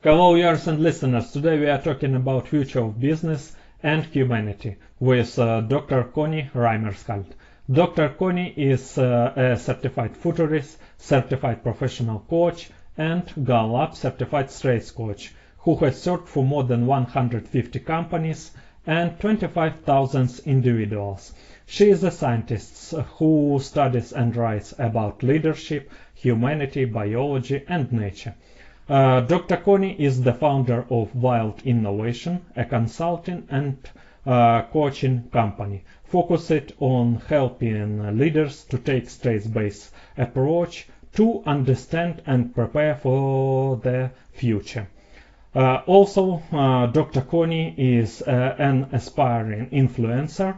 Hello, viewers and listeners. Today we are talking about future of business and humanity with Dr. Connie Reimers-Hild. Dr. Connie is a certified futurist, certified professional coach, and Gallup certified strengths coach who has served for more than 150 companies and 25,000 individuals. She is a scientist who studies and writes about leadership, humanity, biology, and nature. Dr. Connie is the founder of Wild Innovation, a consulting and coaching company focused on helping leaders to take strengths-based approach to understand and prepare for the future. Also, Dr. Connie is an aspiring influencer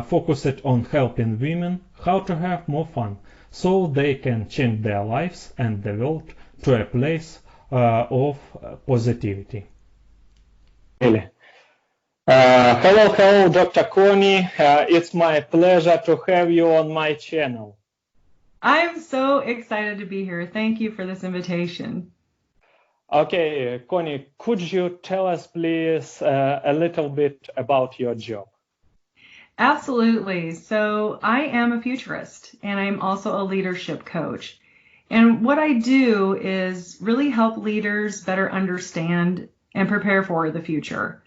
focused on helping women how to have more fun so they can change their lives and the world to a place of positivity. Really. Hello, Dr. Connie. It's my pleasure to have you on my channel. I'm so excited to be here. Thank you for this invitation. Okay, Connie, could you tell us, please, a little bit about your job? Absolutely. So I am a futurist, and I'm also a leadership coach. And what I do is really help leaders better understand and prepare for the future.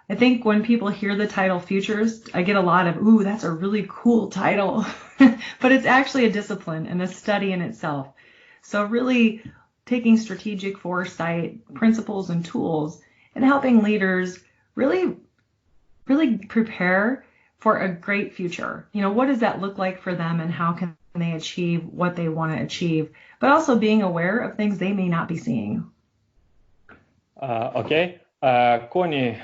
I think when people hear the title futurist, I get a lot of, ooh, that's a really cool title. But it's actually a discipline and a study in itself. So really taking strategic foresight, principles, and tools and helping leaders really prepare for a great future. You know, what does that look like for them and how can they achieve what they want to achieve, but also being aware of things they may not be seeing. Okay. Connie,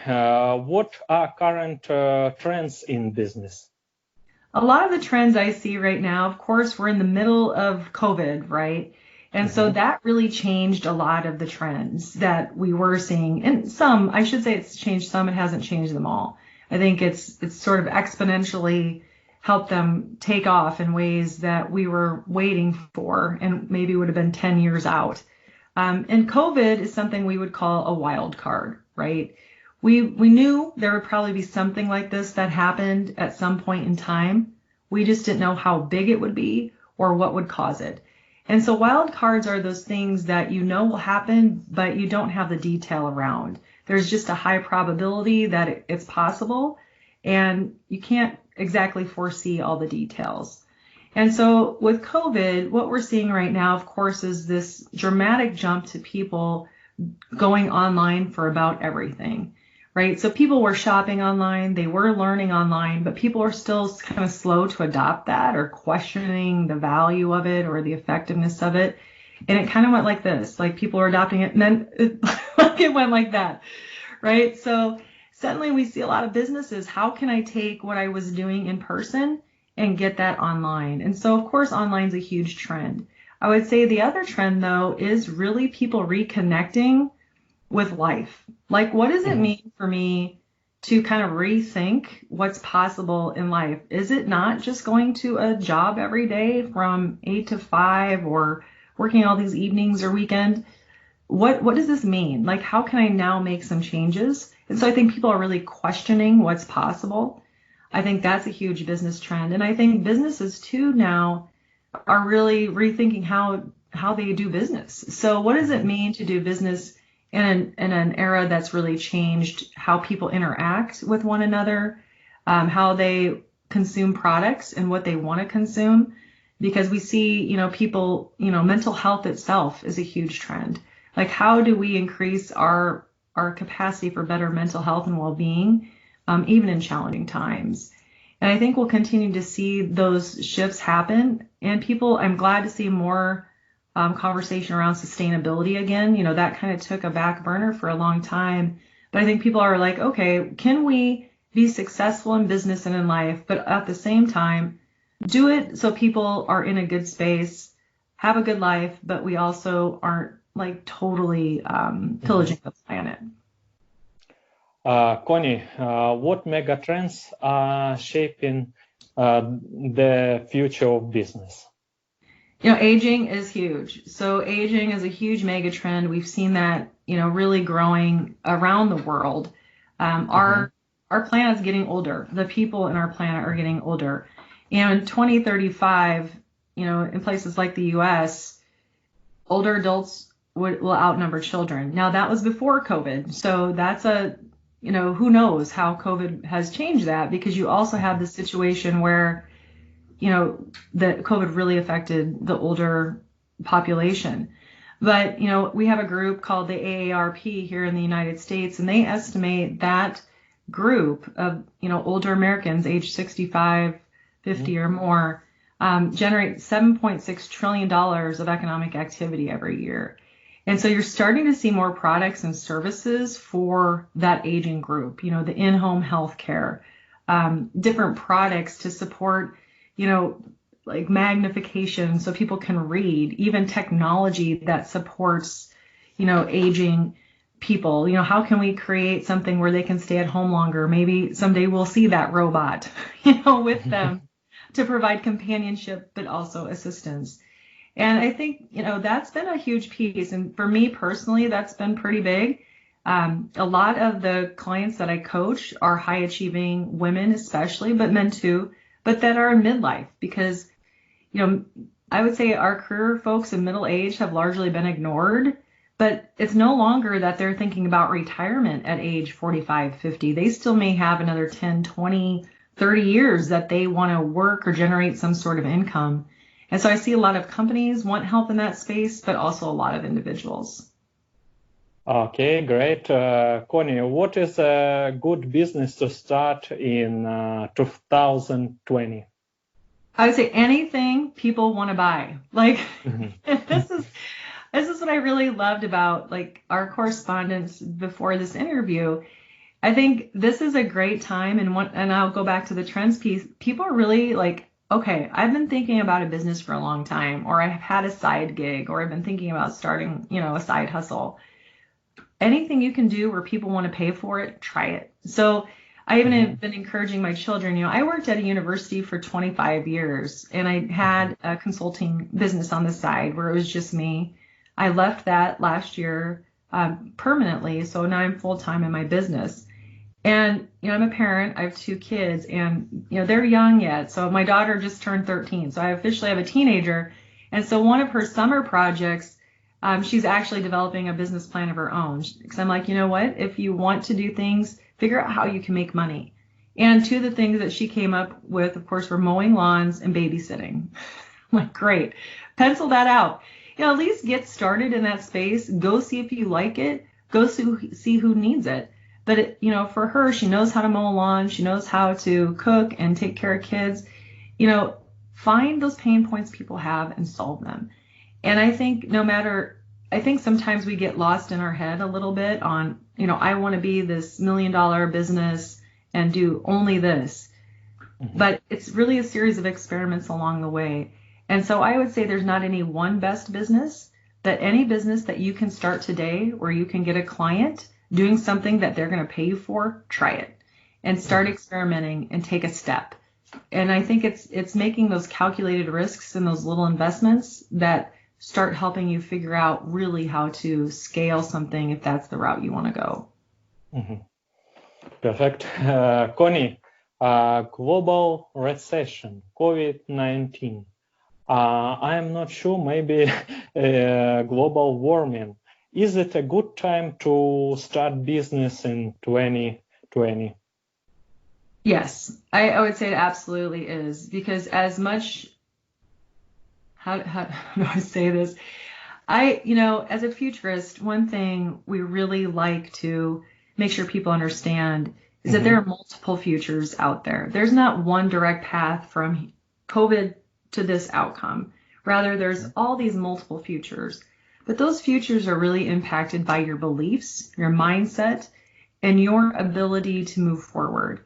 what are current trends in business? A lot of the trends I see right now, of course, we're in the middle of COVID, right? And so that really changed a lot of the trends that we were seeing. And some, I should say it's changed some, it hasn't changed them all. I think it's sort of exponentially helped them take off in ways that we were waiting for and maybe would have been 10 years out. And COVID is something we would call a wild card, right? We knew there would probably be something like this that happened at some point in time. We just didn't know how big it would be or what would cause it. And so wild cards are those things that you know will happen, but you don't have the detail around. There's just a high probability that it's possible, and you can't exactly foresee all the details. And so with COVID, what we're seeing right now, of course, is this dramatic jump to people going online for about everything, right? So people were shopping online, they were learning online, but people are still kind of slow to adopt that or questioning the value of it or the effectiveness of it. And it kind of went like this, like people were adopting it and then it went like that, right? So suddenly we see a lot of businesses, how can I take what I was doing in person and get that online? And so, of course, online is a huge trend. I would say the other trend, though, is really people reconnecting with life. Like, what does it mean for me to kind of rethink what's possible in life? Is it not just going to a job every day from 8 to 5 or working all these evenings or weekend? What does this mean? Like, how can I now make some changes? And so I think people are really questioning what's possible. I think that's a huge business trend. And I think businesses too now are really rethinking how they do business. So what does it mean to do business in an era that's really changed how people interact with one another, how they consume products and what they want to consume? Because we see, people, mental health itself is a huge trend. Like, how do we increase our capacity for better mental health and well-being, even in challenging times? And I think we'll continue to see those shifts happen. And I'm glad to see more conversation around sustainability again. That kind of took a back burner for a long time. But I think people are like, okay, can we be successful in business and in life, but at the same time, do it so people are in a good space, have a good life, but we also aren't like totally pillaging the planet. Connie, what megatrends are shaping the future of business? Aging is huge. So aging is a huge mega trend. We've seen that, really growing around the world. Our planet is getting older. The people in our planet are getting older. And in 2035, in places like the US, older adults will outnumber children. Now that was before COVID. So that's who knows how COVID has changed that, because you also have the situation where that COVID really affected the older population. But, we have a group called the AARP here in the United States, and they estimate that group of, older Americans aged 65, 50 or more generate $7.6 trillion of economic activity every year. And so you're starting to see more products and services for that aging group, the in-home healthcare, different products to support like magnification so people can read, even technology that supports, aging people. How can we create something where they can stay at home longer? Maybe someday we'll see that robot, with them to provide companionship, but also assistance. And I think, that's been a huge piece. And for me personally, that's been pretty big. A lot of the clients that I coach are high achieving women, especially, but men too, but that are in midlife, because, I would say our career folks in middle age have largely been ignored, but it's no longer that they're thinking about retirement at age 45, 50. They still may have another 10, 20, 30 years that they want to work or generate some sort of income. And so I see a lot of companies want help in that space, but also a lot of individuals. Okay, great. Connie, what is a good business to start in 2020? I would say anything people want to buy. Like, this is what I really loved about like our correspondence before this interview. I think this is a great time, and I'll go back to the trends piece. People are really like, okay, I've been thinking about a business for a long time, or I've had a side gig, or I've been thinking about starting, a side hustle. Anything you can do where people want to pay for it, try it. So I even have been encouraging my children. I worked at a university for 25 years, and I had a consulting business on the side where it was just me. I left that last year permanently, so now I'm full-time in my business. And, I'm a parent. I have 2 kids, and, they're young yet. So my daughter just turned 13, so I officially have a teenager. And so one of her summer projects, she's actually developing a business plan of her own. Because I'm like, you know what? If you want to do things, figure out how you can make money. And 2 of the things that she came up with, of course, were mowing lawns and babysitting. I'm like, great. Pencil that out. At least get started in that space. Go see if you like it. Go see who needs it. But, for her, she knows how to mow a lawn. She knows how to cook and take care of kids. Find those pain points people have and solve them. And I think I think sometimes we get lost in our head a little bit on, I want to be this $1 million business and do only this. But it's really a series of experiments along the way. And so I would say there's not any one best business, that any business that you can start today where you can get a client doing something that they're going to pay you for, try it and start experimenting and take a step. And I think it's making those calculated risks and those little investments that start helping you figure out really how to scale something if that's the route you want to go. Perfect. Connie, global recession, COVID-19. I am not sure, maybe global warming. Is it a good time to start business in 2020? Yes, I would say it absolutely is, because as much, how do I say this? As a futurist, one thing we really like to make sure people understand is that there are multiple futures out there. There's not one direct path from COVID to this outcome. Rather, there's all these multiple futures. But those futures are really impacted by your beliefs, your mindset, and your ability to move forward.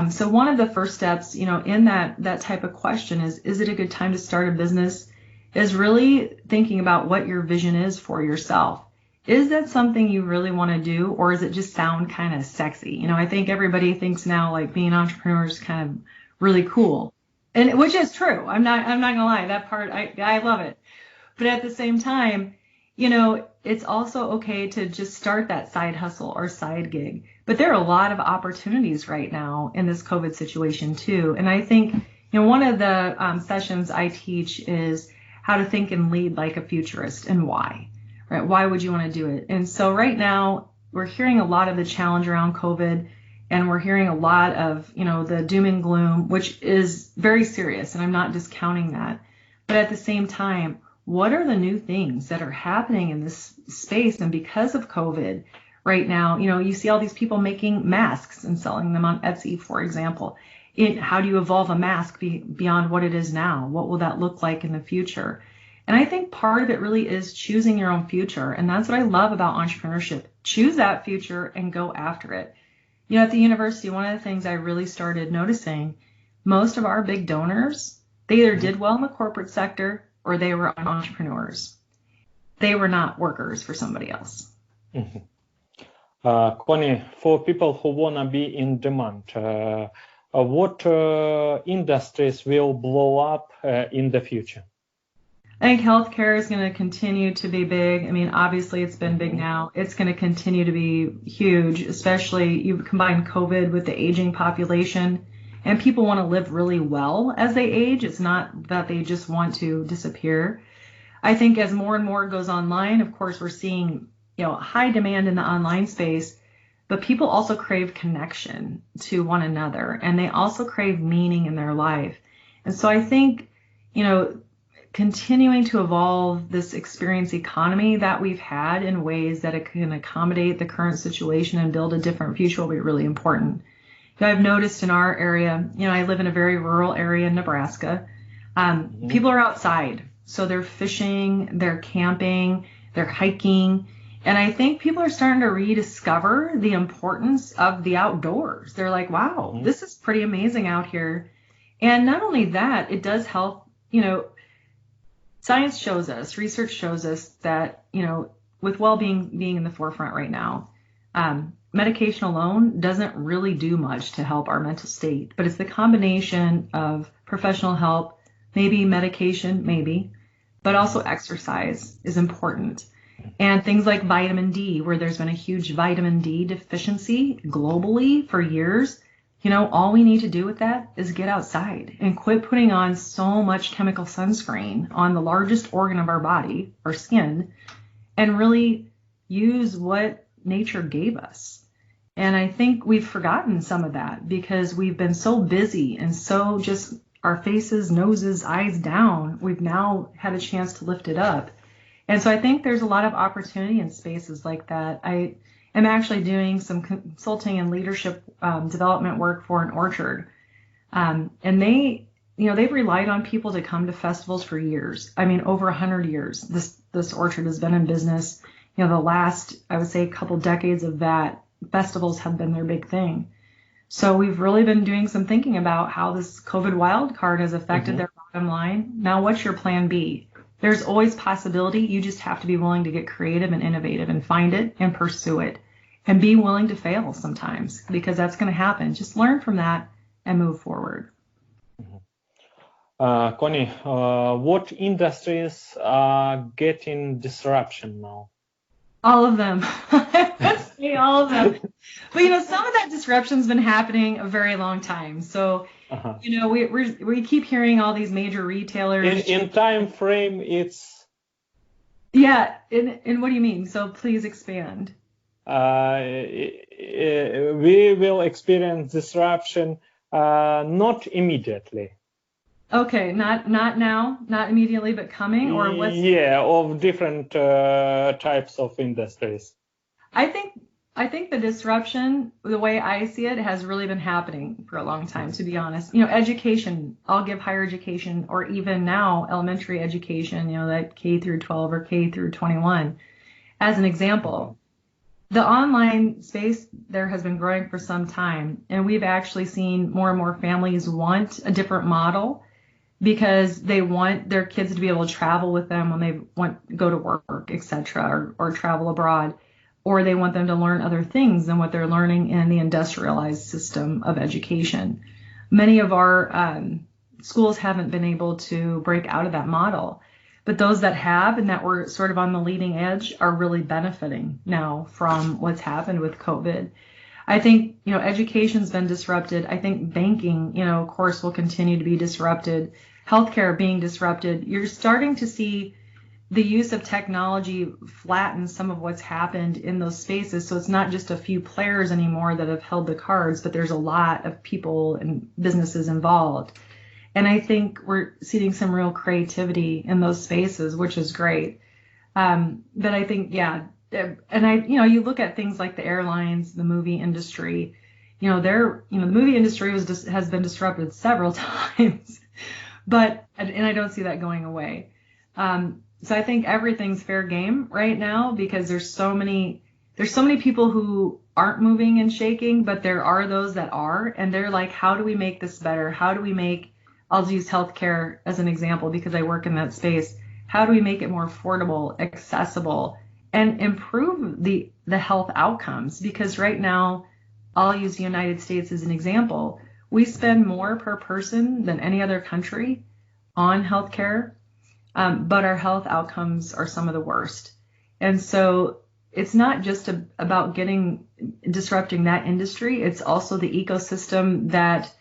So one of the first steps, in that type of question is it a good time to start a business? Is really thinking about what your vision is for yourself. Is that something you really want to do, or does it just sound kind of sexy? I think everybody thinks now like being an entrepreneur is kind of really cool. And which is true. I'm not gonna lie. That part, I love it. But at the same time, it's also okay to just start that side hustle or side gig. But there are a lot of opportunities right now in this COVID situation too. And I think, one of the sessions I teach is how to think and lead like a futurist and why, right? Why would you want to do it? And so right now we're hearing a lot of the challenge around COVID, and we're hearing a lot of, the doom and gloom, which is very serious. And I'm not discounting that. But at the same time, what are the new things that are happening in this space? And because of COVID right now, you see all these people making masks and selling them on Etsy, for example. How do you evolve a mask beyond what it is now? What will that look like in the future? And I think part of it really is choosing your own future. And that's what I love about entrepreneurship. Choose that future and go after it. At the university, one of the things I really started noticing, most of our big donors, they either did well in the corporate sector or they were entrepreneurs. They were not workers for somebody else. Mm-hmm. Connie, for people who want to be in demand, what industries will blow up in the future? I think healthcare is going to continue to be big. I mean, obviously it's been big now. It's going to continue to be huge, especially you combine COVID with the aging population, and people want to live really well as they age. It's not that they just want to disappear. I think as more and more goes online, of course, we're seeing, high demand in the online space, but people also crave connection to one another, and they also crave meaning in their life. And so I think, continuing to evolve this experience economy that we've had in ways that it can accommodate the current situation and build a different future will be really important. I've noticed in our area, I live in a very rural area in Nebraska. People are outside, so they're fishing, they're camping, they're hiking. And I think people are starting to rediscover the importance of the outdoors. They're like, wow, this is pretty amazing out here. And not only that, it does help, science shows us, research shows us that, with well-being being in the forefront right now, medication alone doesn't really do much to help our mental state, but it's the combination of professional help, maybe medication, but also exercise is important. And things like vitamin D, where there's been a huge vitamin D deficiency globally for years. All we need to do with that is get outside and quit putting on so much chemical sunscreen on the largest organ of our body, our skin, and really use what nature gave us. And I think we've forgotten some of that because we've been so busy and so just our faces, noses, eyes down. We've now had a chance to lift it up. And so I think there's a lot of opportunity in spaces like that. I'm actually doing some consulting and leadership development work for an orchard. And they've relied on people to come to festivals for years. I mean, over 100 years, this orchard has been in business. The last, I would say, couple decades of that, festivals have been their big thing. So we've really been doing some thinking about how this COVID wild card has affected their bottom line. Now, what's your plan B? There's always possibility. You just have to be willing to get creative and innovative and find it and pursue it and be willing to fail sometimes, because that's going to happen. Just learn from that and move forward. Connie, what industries are getting disruption now? All of them. Let's say all of them. But some of that disruption's been happening a very long time. So we keep hearing all these major retailers. In time frame, it's. Yeah. And what do you mean? So please expand. We will experience disruption, not immediately. Okay, not now, not immediately, but coming, or what's? Yeah, of different types of industries. I think the disruption, the way I see it, has really been happening for a long time, to be honest. Education, I'll give higher education, or even now elementary education, that K through 12 or K through 21, as an example. The online space there has been growing for some time, and we've actually seen more and more families want a different model, because they want their kids to be able to travel with them when they go to work, etc., or travel abroad, or they want them to learn other things than what they're learning in the industrialized system of education. Many of our schools haven't been able to break out of that model. But those that have and that were sort of on the leading edge are really benefiting now from what's happened with COVID. I think, education's been disrupted. I think banking, of course, will continue to be disrupted. Healthcare being disrupted. You're starting to see the use of technology flatten some of what's happened in those spaces. So it's not just a few players anymore that have held the cards, but there's a lot of people and businesses involved. And I think we're seeing some real creativity in those spaces, which is great. But I think, and you look at things like the airlines, the movie industry, the movie industry has been disrupted several times, and I don't see that going away. So I think everything's fair game right now because there's so many people who aren't moving and shaking, but there are those that are, and they're like, how do we make this better? How do we make, I'll use healthcare as an example because I work in that space. How do we make it more affordable, accessible, and improve the health outcomes? Because right now, I'll use the United States as an example. We spend more per person than any other country on healthcare, but our health outcomes are some of the worst. And so it's not just about disrupting that industry. It's also the ecosystem that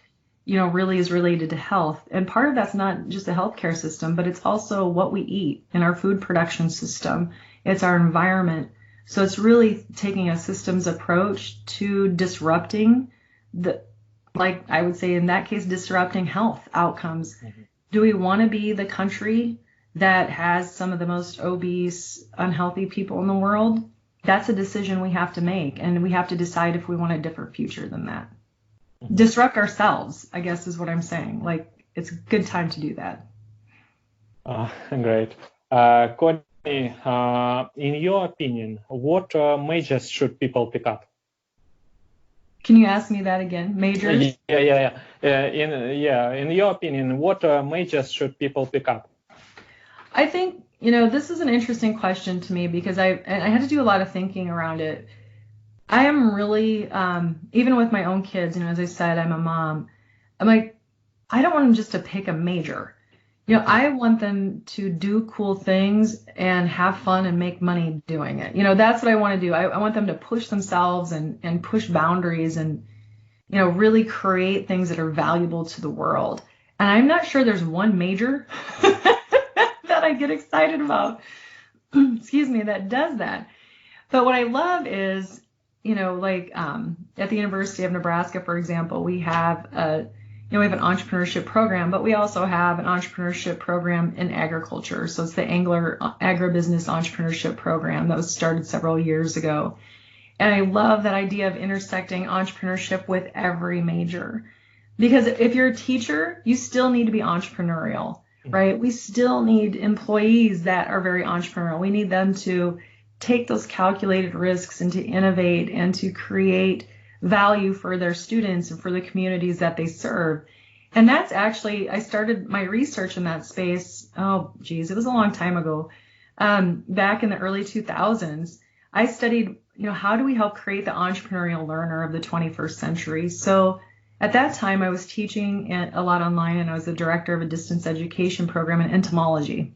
really is related to health. And part of that's not just the healthcare system, but it's also what we eat in our food production system. It's our environment. So it's really taking a systems approach to disrupting I would say in that case, disrupting health outcomes. Mm-hmm. Do we want to be the country that has some of the most obese, unhealthy people in the world? That's a decision we have to make. And we have to decide if we want a different future than that. Disrupt ourselves, I guess is what I'm saying. It's a good time to do that. Great. Connie, in your opinion, what majors should people pick up? Can you ask me that again? Majors? Yeah. In your opinion, what majors should people pick up? I think, this is an interesting question to me because I had to do a lot of thinking around it. I am really, even with my own kids, as I said, I'm a mom. I'm like, I don't want them just to pick a major. I want them to do cool things and have fun and make money doing it. That's what I want to do. I want them to push themselves and push boundaries and, really create things that are valuable to the world. And I'm not sure there's one major that I get excited about, that does that. But what I love is, at the University of Nebraska, for example, we have an entrepreneurship program, but we also have an entrepreneurship program in agriculture. So it's the Agribusiness Entrepreneurship Program that was started several years ago. And I love that idea of intersecting entrepreneurship with every major. Because if you're a teacher, you still need to be entrepreneurial, right? We still need employees that are very entrepreneurial. We need them to take those calculated risks and to innovate and to create value for their students and for the communities that they serve. And that's actually, I started my research in that space, it was a long time ago, back in the early 2000s. I studied, how do we help create the entrepreneurial learner of the 21st century? So at that time, I was teaching a lot online, and I was the director of a distance education program in entomology,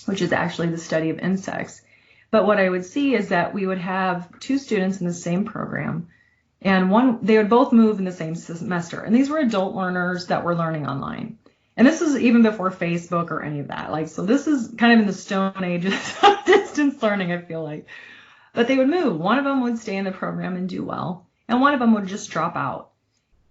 which is actually the study of insects. But what I would see is that we would have two students in the same program, and they would both move in the same semester. And these were adult learners that were learning online. And this was even before Facebook or any of that. So this is kind of in the stone ages of distance learning, I feel like. But they would move. One of them would stay in the program and do well, and one of them would just drop out.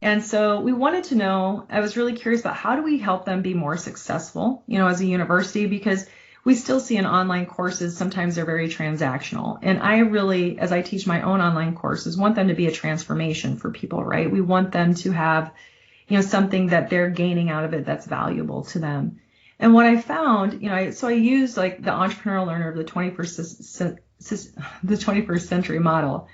And so we wanted to know, I was really curious about how do we help them be more successful, as a university, because we still see in online courses, sometimes they're very transactional. And I really, as I teach my own online courses, want them to be a transformation for people, right? We want them to have, something that they're gaining out of it that's valuable to them. And what I found, so I used the entrepreneurial learner of the 21st century model.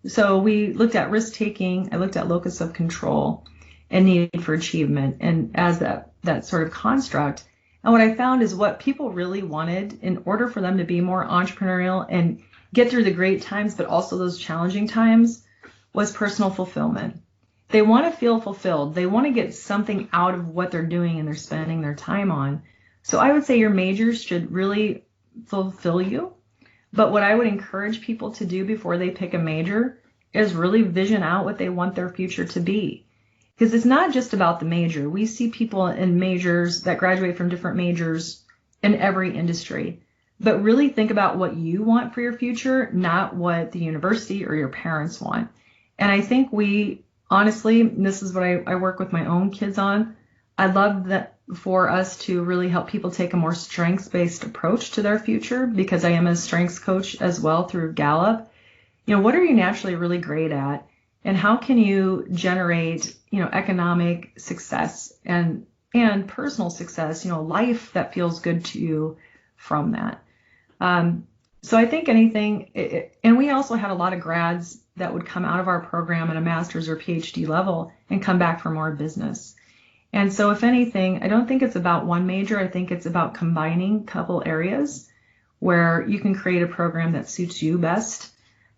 So we looked at risk taking, I looked at locus of control and need for achievement, and as that sort of construct. And what I found is what people really wanted in order for them to be more entrepreneurial and get through the great times, but also those challenging times, was personal fulfillment. they want to feel fulfilled. They want to get something out of what they're doing and they're spending their time on. So I would say your majors should really fulfill you. But what I would encourage people to do before they pick a major is really vision out what they want their future to be. Because it's not just about the major. We see people in majors that graduate from different majors in every industry. But really think about what you want for your future, not what the university or your parents want. And I think honestly, this is what I work with my own kids on. I'd love that for us to really help people take a more strengths-based approach to their future, because I am a strengths coach as well through Gallup. What are you naturally really great at? And how can you generate, economic success and personal success, life that feels good to you from that? So I think and we also had a lot of grads that would come out of our program at a master's or PhD level and come back for more business. And so if anything, I don't think it's about one major. I think it's about combining a couple areas where you can create a program that suits you best.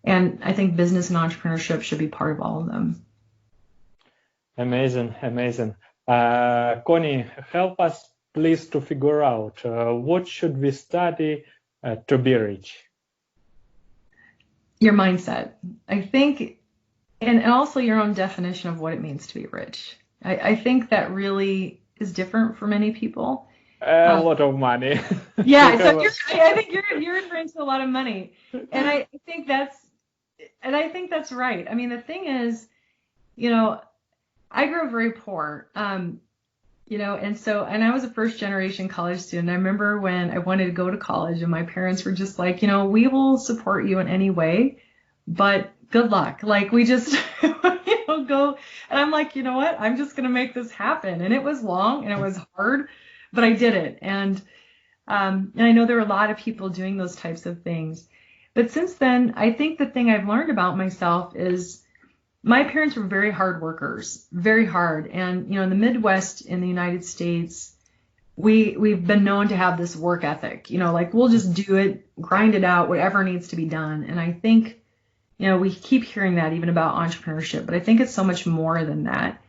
And I think business and entrepreneurship should be part of all of them. Amazing. Connie, help us please to figure out what should we study to be rich? Your mindset, I think, and also your own definition of what it means to be rich. I think that really is different for many people. A lot of money. Yeah, so I think you're referring to a lot of money, and I think that's right. I mean, the thing is, I grew up very poor, and I was a first generation college student. I remember when I wanted to go to college and my parents were just like, we will support you in any way, but good luck. Like, we just, go. And I'm like, you know what? I'm just going to make this happen. And it was long and it was hard, but I did it. And I know there were a lot of people doing those types of things. But since then, I think the thing I've learned about myself is my parents were very hard workers, very hard. And, in the Midwest in the United States, we've been known to have this work ethic, like we'll just do it, grind it out, whatever needs to be done. And I think, we keep hearing that even about entrepreneurship, but I think it's so much more than that.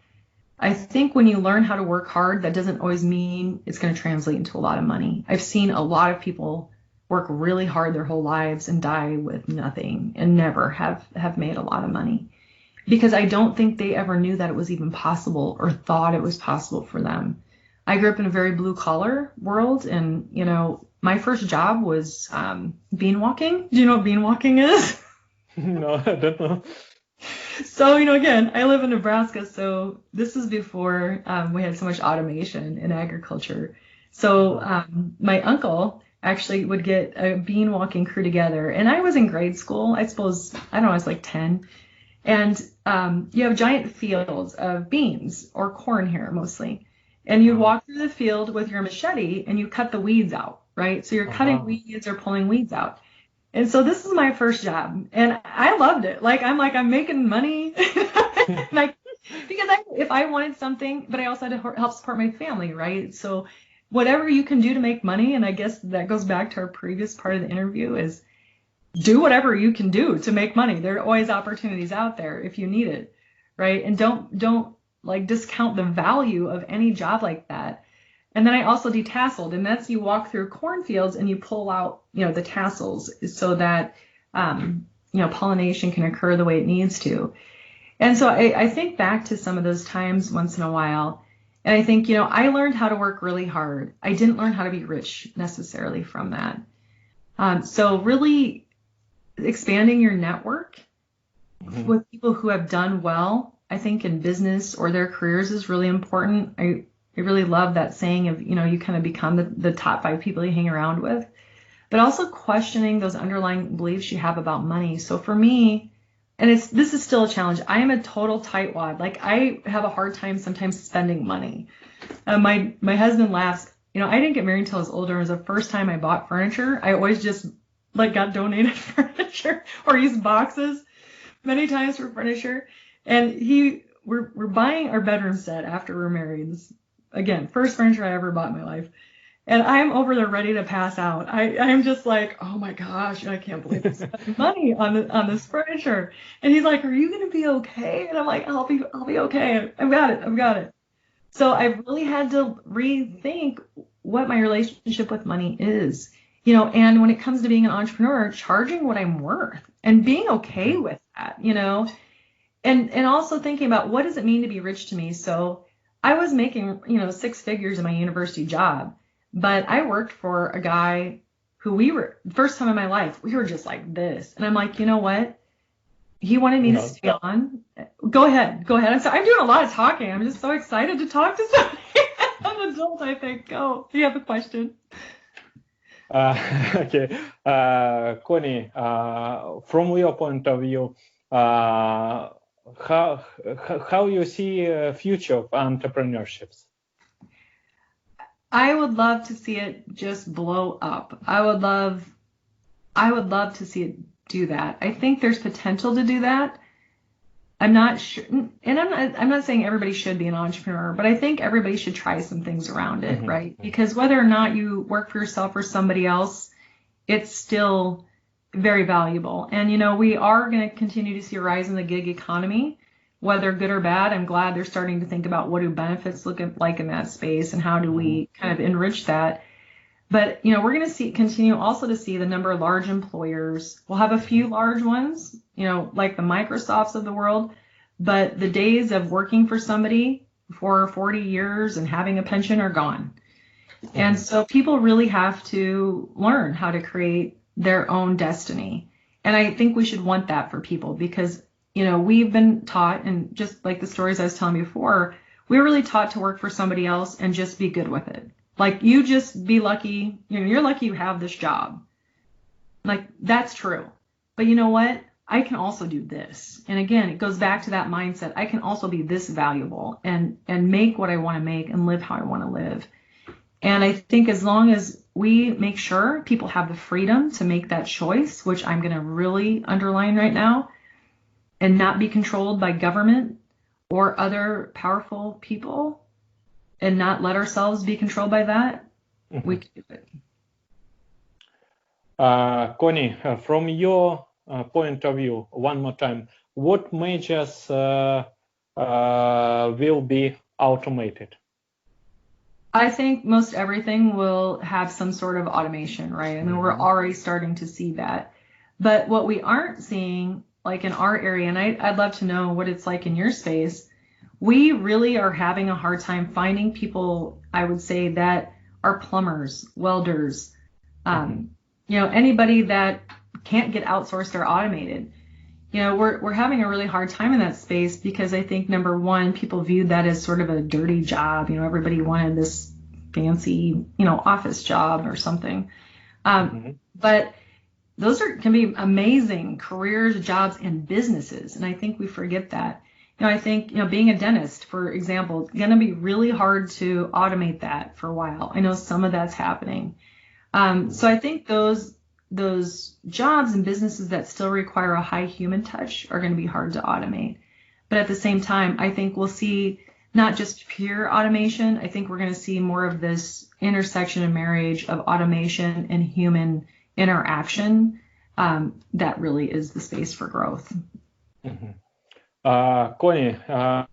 I think when you learn how to work hard, that doesn't always mean it's going to translate into a lot of money. I've seen a lot of people work really hard their whole lives and die with nothing and never have made a lot of money, because I don't think they ever knew that it was even possible or thought it was possible for them. I grew up in a very blue collar world, and, my first job was bean walking. Do you know what bean walking is? No, I don't know. So, again, I live in Nebraska, so this is before we had so much automation in agriculture. So my uncle actually would get a bean walking crew together, and I was in grade school. I suppose, I don't know, I was like 10. And you have giant fields of beans or corn here mostly. And you walk through the field with your machete and you cut the weeds out, right? So you're cutting weeds or pulling weeds out. And so this is my first job, and I loved it. I'm making money, because if I wanted something, but I also had to help support my family, right? So whatever you can do to make money, and I guess that goes back to our previous part of the interview, is do whatever you can do to make money. There are always opportunities out there if you need it, right? And don't discount the value of any job like that. And then I also detasseled, and that's you walk through cornfields and you pull out, the tassels so that, pollination can occur the way it needs to. And so I think back to some of those times once in a while, and I think, I learned how to work really hard. I didn't learn how to be rich necessarily from that. So really expanding your network with people who have done well, I think in business or their careers is really important. I really love that saying of, you kind of become the top 5 people you hang around with, but also questioning those underlying beliefs you have about money. So for me, and this is still a challenge, I am a total tightwad. I have a hard time sometimes spending money. My husband laughs. I didn't get married until I was older. It was the first time I bought furniture. I always just got donated furniture or used boxes many times for furniture. And we're buying our bedroom set after we're married. Again, first furniture I ever bought in my life. And I'm over there ready to pass out. I'm just like, oh my gosh, I can't believe I'm spending money on this furniture. And he's like, are you gonna be okay? And I'm like, I'll be okay. I've got it. So I've really had to rethink what my relationship with money is. And when it comes to being an entrepreneur, charging what I'm worth and being okay with that, and also thinking about what does it mean to be rich to me. So I was making, 6 figures in my university job, but I worked for a guy who first time in my life, we were just like this. And I'm like, you know what? He wanted me to stay on. Go ahead. I'm sorry. I'm doing a lot of talking. I'm just so excited to talk to somebody. I'm an adult, I think. Go. Do you have a question? Okay. Connie, from your point of view, how you see a future of entrepreneurships? I would love to see it just blow up. I would love to see it do that. I think there's potential to do that. I'm not sure, and I'm not saying everybody should be an entrepreneur, but I think everybody should try some things around it, right? Because whether or not you work for yourself or somebody else, it's still very valuable. And we are going to continue to see a rise in the gig economy, whether good or bad. I'm glad they're starting to think about what do benefits look like in that space and how do we kind of enrich that. But, we're going to continue also to see the number of large employers. We'll have a few large ones, like the Microsofts of the world. But the days of working for somebody for 40 years and having a pension are gone. And so people really have to learn how to create their own destiny. And I think we should want that for people because, we've been taught, and just like the stories I was telling before, we were really taught to work for somebody else and just be good with it. Like, you just be lucky, you're lucky you have this job. Like, that's true. But you know what? I can also do this. And again, it goes back to that mindset. I can also be this valuable and make what I want to make and live how I want to live. And I think as long as we make sure people have the freedom to make that choice, which I'm going to really underline right now, and not be controlled by government or other powerful people, and not let ourselves be controlled by that, we can do it. Connie, from your point of view, one more time, what measures will be automated? I think most everything will have some sort of automation, right? I mean, we're already starting to see that. But what we aren't seeing, like in our area, and I'd love to know what it's like in your space, we really are having a hard time finding people, I would say, that are plumbers, welders, anybody that can't get outsourced or automated. We're having a really hard time in that space because I think, number one, people viewed that as sort of a dirty job. Everybody wanted this fancy, office job or something. But those can be amazing careers, jobs, and businesses. And I think we forget that. I think, being a dentist, for example, it's going to be really hard to automate that for a while. I know some of that's happening. So I think those jobs and businesses that still require a high human touch are going to be hard to automate. But at the same time, I think we'll see not just pure automation. I think we're going to see more of this intersection and marriage of automation and human interaction. That really is the space for growth. Connie, how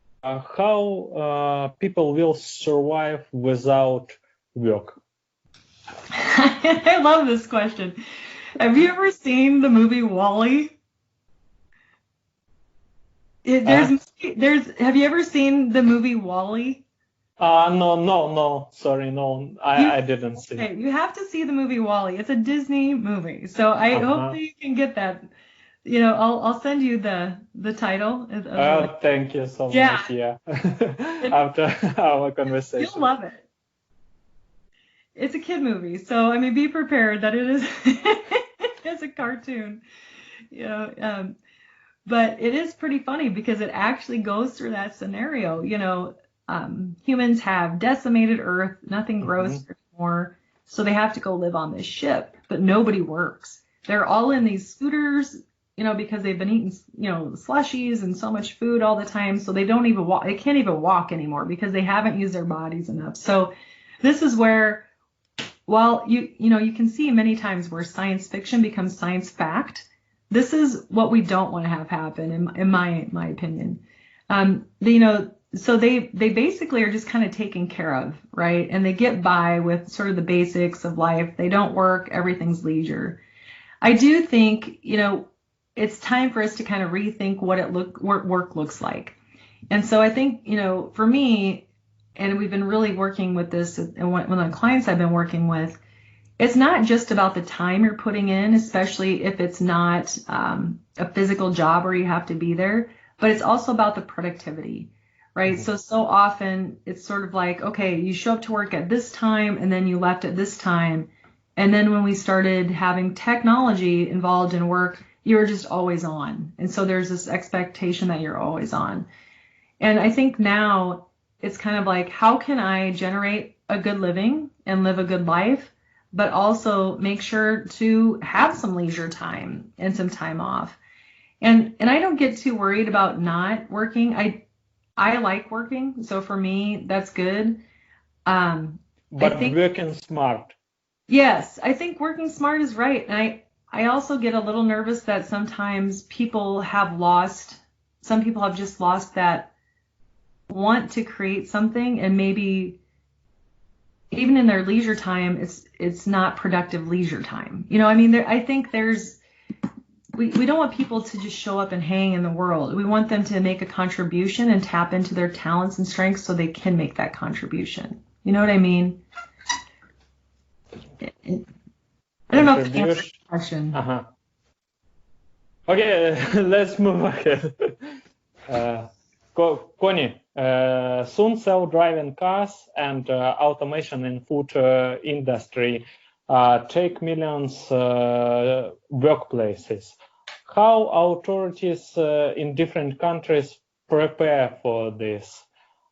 people will survive without work? I love this question. Have you ever seen the movie WALL-E? Have you ever seen the movie WALL-E? No. Sorry, no. I didn't see. Okay, you have to see the movie WALL-E. It's a Disney movie, so I hope that you can get that. I'll send you the title. Thank you so much. Yeah. After our conversation. You'll love it. It's a kid movie, so be prepared that it is it's a cartoon. But it is pretty funny because it actually goes through that scenario. Humans have decimated Earth, nothing grows anymore, so they have to go live on this ship, but nobody works. They're all in these scooters, because they've been eating, slushies and so much food all the time, so they don't even walk. They can't even walk anymore because they haven't used their bodies enough. So this is where while you can see many times where science fiction becomes science fact, this is what we don't want to have happen, in my opinion. So they basically are just kind of taken care of, right? And they get by with sort of the basics of life. They don't work, everything's leisure. I do think, it's time for us to kind of rethink what work looks like. And so I think, for me, and we've been really working with this, and one of the clients I've been working with, it's not just about the time you're putting in, especially if it's not a physical job where you have to be there, but it's also about the productivity, right? Mm-hmm. So often it's sort of like, okay, you show up to work at this time and then you left at this time. And then when we started having technology involved in work, you were just always on. And so there's this expectation that you're always on. And I think now it's kind of like, how can I generate a good living and live a good life, but also make sure to have some leisure time and some time off? And I don't get too worried about not working. I like working, so for me that's good. But working smart. Yes, I think working smart is right. And I also get a little nervous that sometimes some people have just lost that want to create something, and maybe even in their leisure time, it's not productive leisure time. I think we don't want people to just show up and hang in the world. We want them to make a contribution and tap into their talents and strengths so they can make that contribution. You know what I mean? I don't know if you answered the question. Uh-huh. Okay, let's move ahead. Connie, soon self-driving cars and automation in food industry take millions workplaces. How authorities in different countries prepare for this?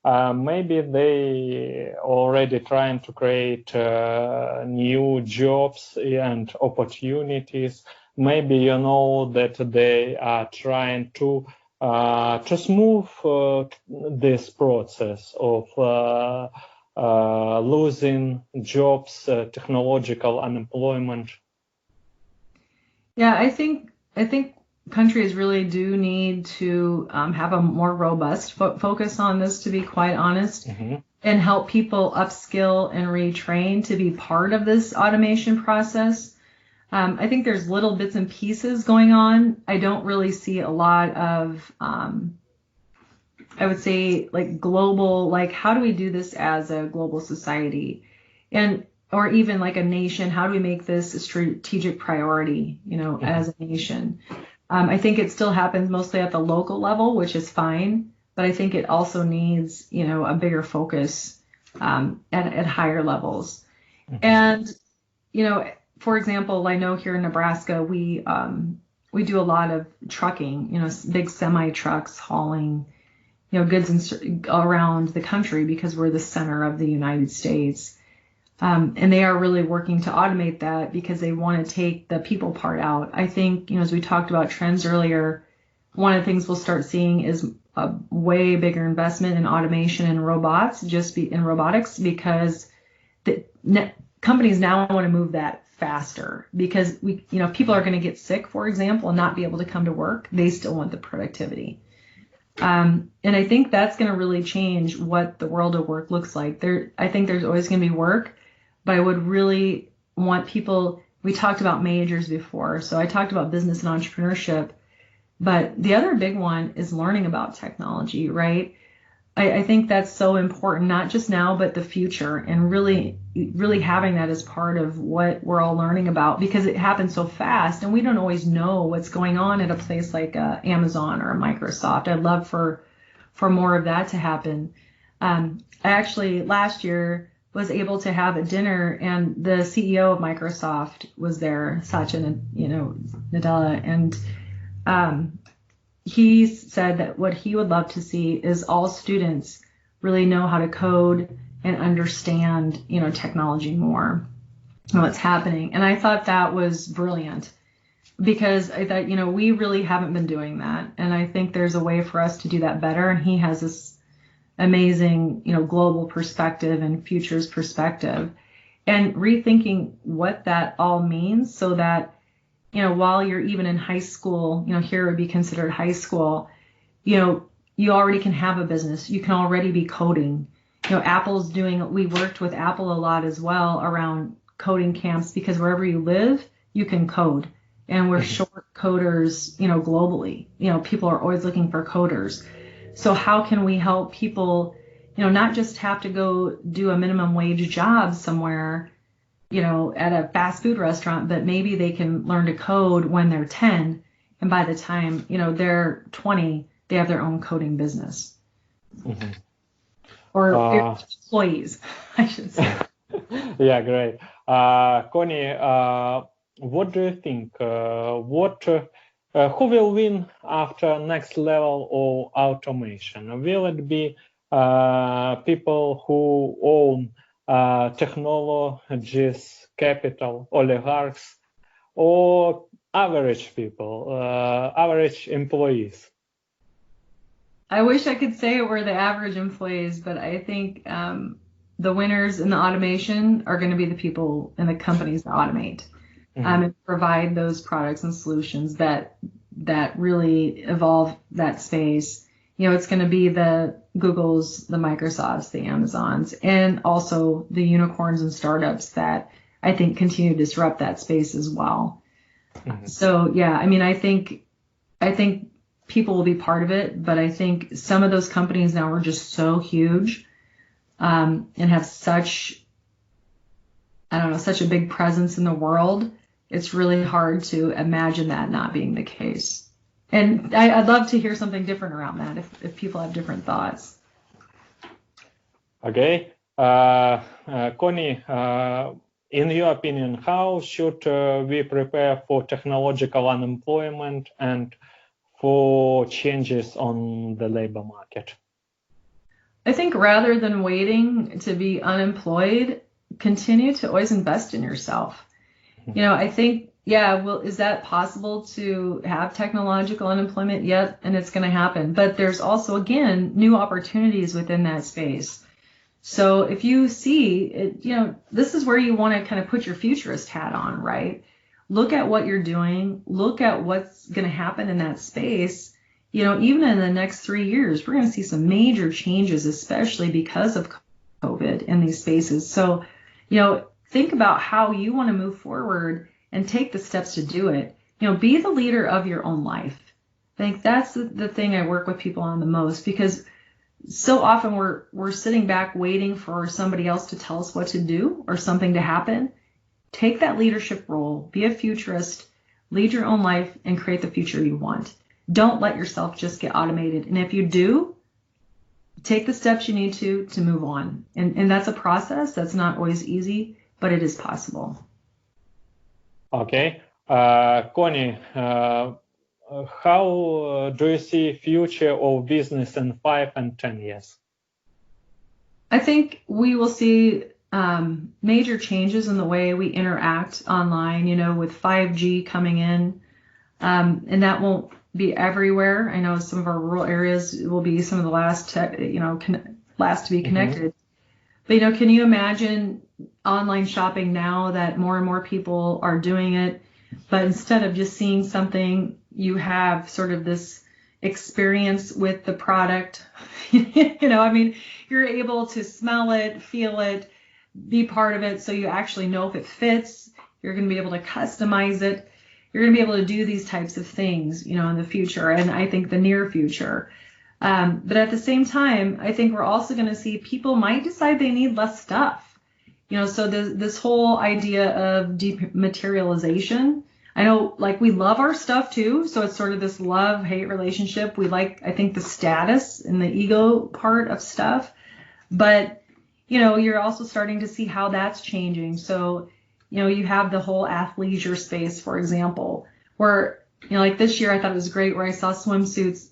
Maybe they already trying to create new jobs and opportunities. Maybe that they are trying to smooth this process of losing jobs, technological unemployment. Yeah, I think countries really do need to have a more robust focus on this, to be quite honest, mm-hmm. and help people upskill and retrain to be part of this automation process. I think there's little bits and pieces going on. I don't really see a lot of, I would say, like global, like how do we do this as a global society, or even like a nation? How do we make this a strategic priority, mm-hmm. as a nation? I think it still happens mostly at the local level, which is fine, but I think it also needs, a bigger focus at higher levels. Mm-hmm. And, for example, I know here in Nebraska, we do a lot of trucking, big semi trucks hauling, goods around the country because we're the center of the United States. And they are really working to automate that because they want to take the people part out. I think, as we talked about trends earlier, one of the things we'll start seeing is a way bigger investment in automation and robotics, because companies now want to move that faster because people are going to get sick, for example, and not be able to come to work. They still want the productivity. And I think that's going to really change what the world of work looks like. I think there's always going to be work, but I would really want people, we talked about majors before, so I talked about business and entrepreneurship, but the other big one is learning about technology, right? I think that's so important, not just now, but the future, and really, really having that as part of what we're all learning about, because it happens so fast and we don't always know what's going on at a place like Amazon or Microsoft. I'd love for more of that to happen. I actually last year was able to have a dinner, and the CEO of Microsoft was there, Satya Nadella, and he said that what he would love to see is all students really know how to code and understand, technology more and what's happening. And I thought that was brilliant, because I thought, we really haven't been doing that. And I think there's a way for us to do that better. And he has this amazing, global perspective and futures perspective. and rethinking what that all means so that, while you're even in high school, here would be considered high school, you already can have a business. You can already be coding. We worked with Apple a lot as well around coding camps because wherever you live, you can code. And we're short coders, globally. People are always looking for coders. So how can we help people, not just have to go do a minimum wage job somewhere, at a fast food restaurant, but maybe they can learn to code when they're 10. And by the time, they're 20, they have their own coding business. Mm-hmm. Or employees, I should say. Yeah, great. Connie, what do you think? Who will win after next level of automation? Will it be people who own technologies, capital, oligarchs, or average people, average employees? I wish I could say it were the average employees, but I think the winners in the automation are going to be the people in the companies that automate and provide those products and solutions that really evolve that space. It's going to be the Googles, the Microsofts, the Amazons, and also the unicorns and startups that I think continue to disrupt that space as well. Mm-hmm. So yeah, I think people will be part of it, but I think some of those companies now are just so huge and have such a big presence in the world. It's really hard to imagine that not being the case. And I'd love to hear something different around that if people have different thoughts. Okay. Connie, in your opinion, how should we prepare for technological unemployment and for changes on the labor market? I think rather than waiting to be unemployed, continue to always invest in yourself. I think, is that possible to have technological unemployment? Yet, and it's going to happen. But there's also, again, new opportunities within that space. So if you see it, this is where you want to kind of put your futurist hat on, right? Look at what you're doing. Look at what's going to happen in that space. Even in the next 3 years, we're going to see some major changes, especially because of COVID in these spaces. So, think about how you want to move forward and take the steps to do it. Be the leader of your own life. I think that's the thing I work with people on the most, because so often we're sitting back waiting for somebody else to tell us what to do or something to happen. Take that leadership role, be a futurist, lead your own life, and create the future you want. Don't let yourself just get automated. And if you do, take the steps you need to move on. And that's a process that's not always easy, but it is possible. Okay. Connie, how do you see future of business in 5 and 10 years? I think we will see major changes in the way we interact online, with 5G coming in, and that won't be everywhere. I know some of our rural areas will be some of the last to be connected. Mm-hmm. But, can you imagine online shopping now that more and more people are doing it, but instead of just seeing something, you have sort of this experience with the product. You're able to smell it, feel it, be part of it, so you actually know if it fits. You're going to be able to customize it. You're going to be able to do these types of things, in the future, and I think the near future. But at the same time, I think we're also going to see people might decide they need less stuff. So this whole idea of dematerialization, I know, we love our stuff too. So it's sort of this love-hate relationship. We like, I think, the status and the ego part of stuff. But, you're also starting to see how that's changing. So, you have the whole athleisure space, for example, where, this year I thought it was great where I saw swimsuits.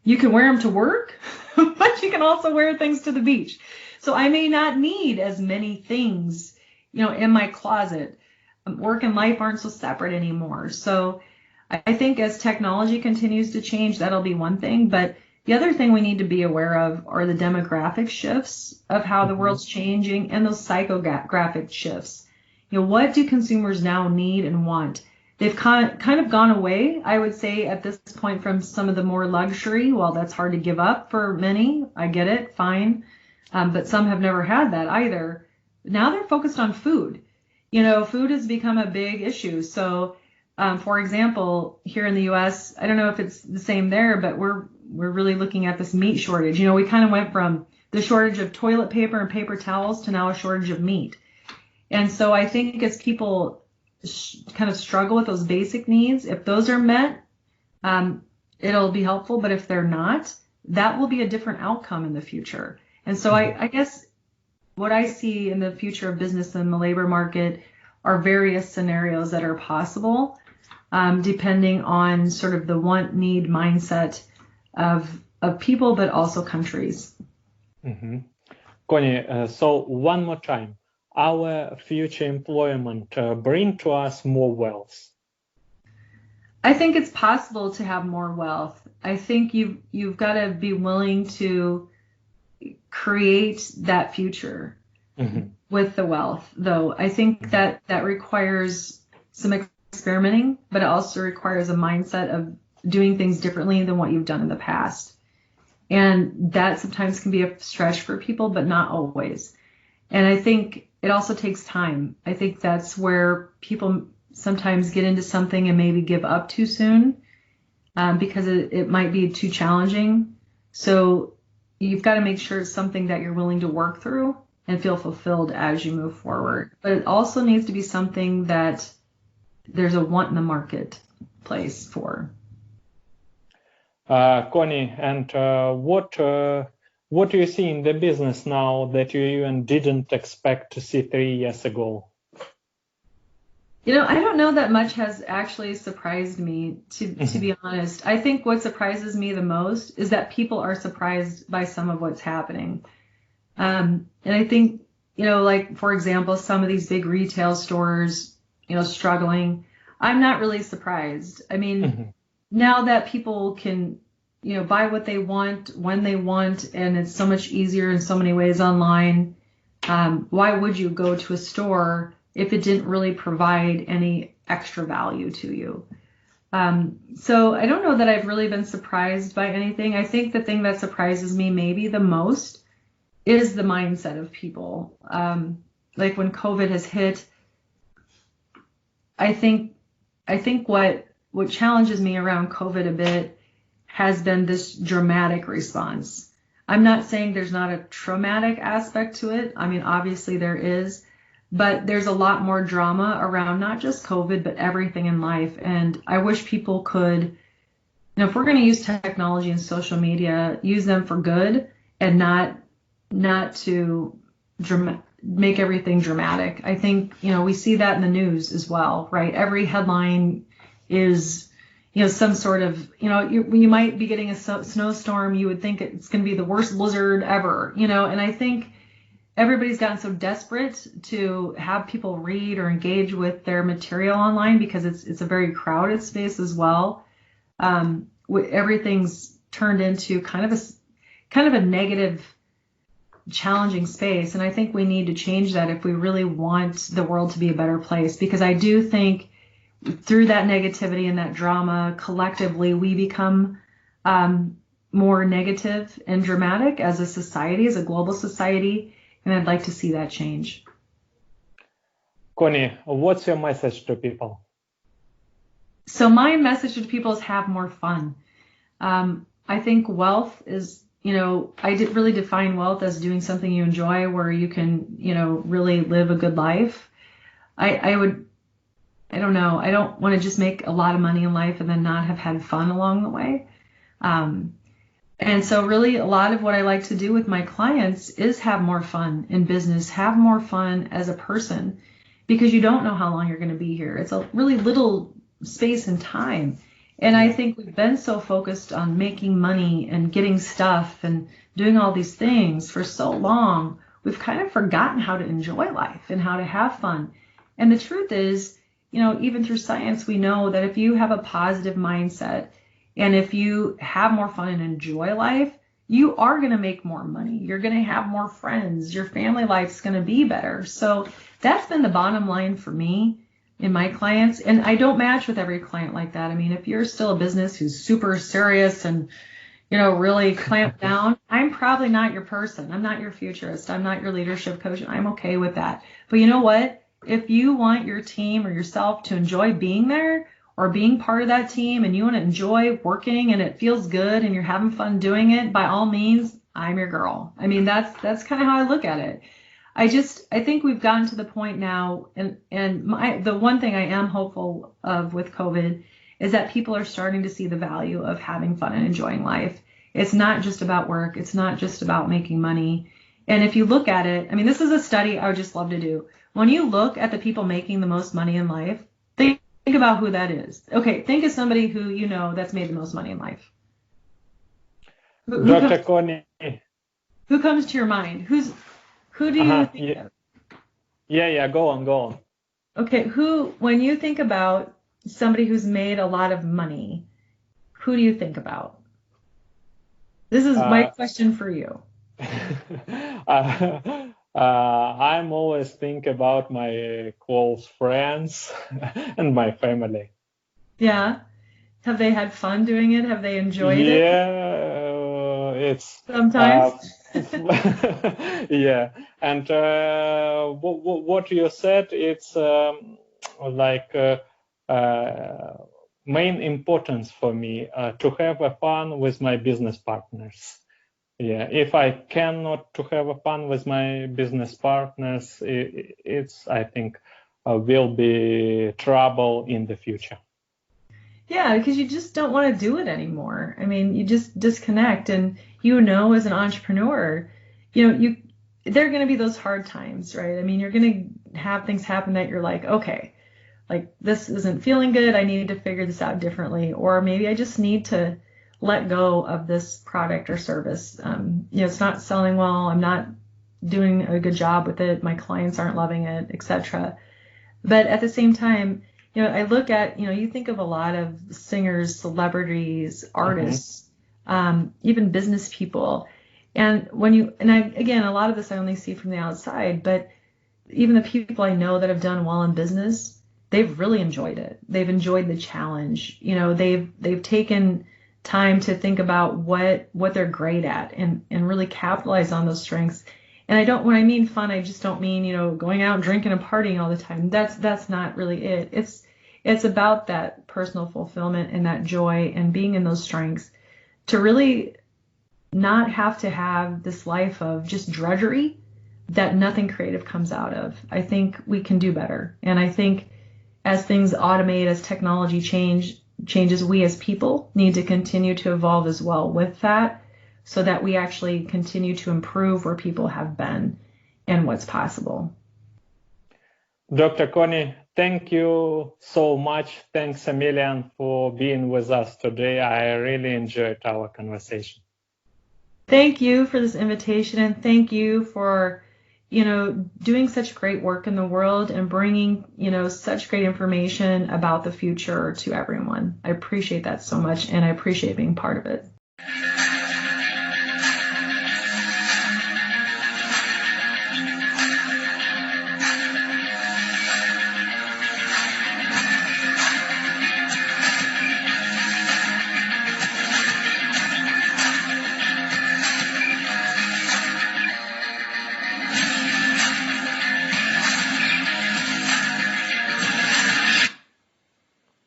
You can wear them to work, but you can also wear things to the beach. So I may not need as many things, in my closet. Work and life aren't so separate anymore. So I think as technology continues to change, that'll be one thing. But The other thing we need to be aware of are the demographic shifts of how the world's changing and those psychographic shifts. What do consumers now need and want? They've kind of gone away, I would say, at this point from some of the more luxury. Well, that's hard to give up for many. I get it, fine. But some have never had that either. Now they're focused on food. Food has become a big issue. So, for example, here in the U.S., I don't know if it's the same there, but we're really looking at this meat shortage. We kind of went from the shortage of toilet paper and paper towels to now a shortage of meat. And so I think as people kind of struggle with those basic needs, if those are met, it'll be helpful. But if they're not, that will be a different outcome in the future. And so I guess what I see in the future of business and the labor market are various scenarios that are possible, depending on sort of the want-need mindset of people, but also countries. Connie, so one more time, our future employment bring to us more wealth? I think it's possible to have more wealth. I think you've got to be willing to create that future with the wealth, though. I think that requires some experimenting, but it also requires a mindset of doing things differently than what you've done in the past. And that sometimes can be a stretch for people, but not always. And I think it also takes time. I think that's where people sometimes get into something and maybe give up too soon because it might be too challenging. So you've got to make sure it's something that you're willing to work through and feel fulfilled as you move forward. But it also needs to be something that there's a want in the marketplace for. Connie, and what do you see in the business now that you even didn't expect to see 3 years ago? I don't know that much has actually surprised me, to be honest. I think what surprises me the most is that people are surprised by some of what's happening. And I think, like, for example, some of these big retail stores, struggling, I'm not really surprised. I mean, now that people can, buy what they want, when they want, and it's so much easier in so many ways online, why would you go to a store if it didn't really provide any extra value to you? So I don't know that I've really been surprised by anything. I think the thing that surprises me maybe the most is the mindset of people. Like when COVID has hit, I think what challenges me around COVID a bit has been this dramatic response. I'm not saying there's not a traumatic aspect to it. I mean, obviously there is, but there's a lot more drama around not just COVID, but everything in life. And I wish people could, if we're going to use technology and social media, use them for good and not to make everything dramatic. I think, we see that in the news as well, right? Every headline is, some sort of, you might be getting a snowstorm. You would think it's going to be the worst blizzard ever, and I think everybody's gotten so desperate to have people read or engage with their material online because it's a very crowded space as well. Everything's turned into kind of a negative, challenging space. And I think we need to change that if we really want the world to be a better place, because I do think through that negativity and that drama, collectively, we become more negative and dramatic as a society, as a global society. And I'd like to see that change. Connie, what's your message to people? So my message to people is have more fun. I think wealth is, I really define wealth as doing something you enjoy where you can, really live a good life. I don't know. I don't want to just make a lot of money in life and then not have had fun along the way. And so really a lot of what I like to do with my clients is have more fun in business, have more fun as a person, because you don't know how long you're going to be here. It's a really little space and time. And I think we've been so focused on making money and getting stuff and doing all these things for so long, we've kind of forgotten how to enjoy life and how to have fun. And the truth is, even through science, we know that if you have a positive mindset, And if you have more fun and enjoy life, you are going to make more money. You're going to have more friends. Your family life's going to be better. So that's been the bottom line for me in my clients. And I don't match with every client like that. I mean, if you're still a business who's super serious and, really clamped down, I'm probably not your person. I'm not your futurist. I'm not your leadership coach. And I'm okay with that. But you know what? If you want your team or yourself to enjoy being there or being part of that team, and you want to enjoy working and it feels good and you're having fun doing it, by all means, I'm your girl. I mean, that's kind of how I look at it. I think we've gotten to the point now, and the one thing I am hopeful of with COVID is that people are starting to see the value of having fun and enjoying life. It's not just about work. It's not just about making money. And if you look at it, I mean, this is a study I would just love to do. When you look at the people making the most money in life, think about who that is. Okay, think of somebody who that's made the most money in life. Dr. Connie. Who comes to your mind? Who do you think of? Yeah, go on. Okay, when you think about somebody who's made a lot of money, who do you think about? This is my question for you. I'm always think about my close friends and my family. Yeah. Have they had fun doing it? Have they enjoyed it? Yeah, it's sometimes. Yeah, and what you said, it's main importance for me to have a fun with my business partners. Yeah, if I cannot to have a fun with my business partners, it's I think will be trouble in the future. Yeah, because you just don't want to do it anymore. I mean, you just disconnect, and as an entrepreneur, there are going to be those hard times, right? I mean, you're going to have things happen that you're like, okay, like this isn't feeling good. I need to figure this out differently, or maybe I just need to let go of this product or service. It's not selling well. I'm not doing a good job with it. My clients aren't loving it, etc. But at the same time, I look at, you think of a lot of singers, celebrities, artists, even business people. And again, a lot of this I only see from the outside, but even the people I know that have done well in business, they've really enjoyed it. They've enjoyed the challenge. They've taken time to think about what they're great at and really capitalize on those strengths. And when I mean fun, I just don't mean, going out and drinking and partying all the time. That's not really it. It's about that personal fulfillment and that joy and being in those strengths to really not have to have this life of just drudgery that nothing creative comes out of. I think we can do better. And I think as things automate, as technology changes, we as people need to continue to evolve as well with that, so that we actually continue to improve where people have been and what's possible. Dr. Connie, thank you so much. Thanks a million for being with us today. I really enjoyed our conversation. Thank you for this invitation, and thank you for, doing such great work in the world and bringing, such great information about the future to everyone. I appreciate that so much, and I appreciate being part of it.